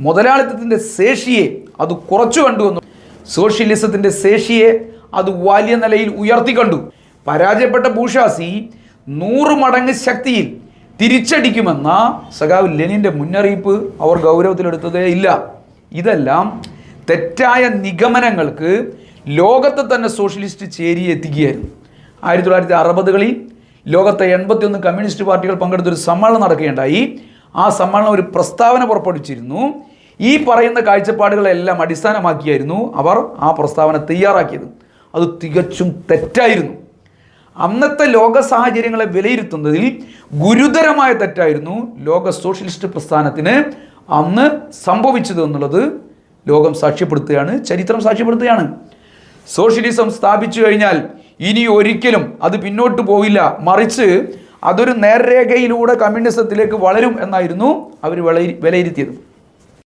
മുതലാളിത്തത്തിൻ്റെ ശേഷിയെ അത് കുറച്ചു കണ്ടുവന്നു. സോഷ്യലിസത്തിൻ്റെ ശേഷിയെ അത് വലിയ നിലയിൽ ഉയർത്തിക്കണ്ടു. പരാജയപ്പെട്ട ബൂർഷ്വാസി 100 മടങ്ങ് ശക്തിയിൽ തിരിച്ചടിക്കുമെന്ന സഖാവ് ലെനിൻ്റെ മുന്നറിയിപ്പ് അവർ ഗൗരവത്തിലെടുത്തതേ ഇല്ല. ഇതെല്ലാം തെറ്റായ നിഗമനങ്ങൾക്ക് ലോകത്തെ തന്നെ സോഷ്യലിസ്റ്റ് ചേരിയെ എത്തിക്കുകയായിരുന്നു. 1960കളിൽ ലോകത്തെ 81 കമ്മ്യൂണിസ്റ്റ് പാർട്ടികൾ പങ്കെടുത്തൊരു സമ്മേളനം നടക്കുകയുണ്ടായി. ആ സമ്മേളനം ഒരു പ്രസ്താവന പുറപ്പെടുവിച്ചിരുന്നു. ഈ പറയുന്ന കാഴ്ചപ്പാടുകളെല്ലാം അടിസ്ഥാനമാക്കിയായിരുന്നു അവർ ആ പ്രസ്താവന തയ്യാറാക്കിയത്. അത് തികച്ചും തെറ്റായിരുന്നു. അന്നത്തെ ലോക സാഹചര്യങ്ങളെ വിലയിരുത്തുന്നതിൽ ഗുരുതരമായ തെറ്റായിരുന്നു ലോക സോഷ്യലിസ്റ്റ് പ്രസ്ഥാനത്തിന് അന്ന് സംഭവിച്ചത് എന്നുള്ളത് ലോകം സാക്ഷ്യപ്പെടുത്തുകയാണ്, ചരിത്രം സാക്ഷ്യപ്പെടുത്തുകയാണ്. സോഷ്യലിസം സ്ഥാപിച്ചു കഴിഞ്ഞാൽ ഇനി ഒരിക്കലും അത് പിന്നോട്ട് പോവില്ല, മറിച്ച് അതൊരു നേർരേഖയിലൂടെ കമ്മ്യൂണിസത്തിലേക്ക് വളരും എന്നായിരുന്നു അവർ വിലയിരുത്തിയത്.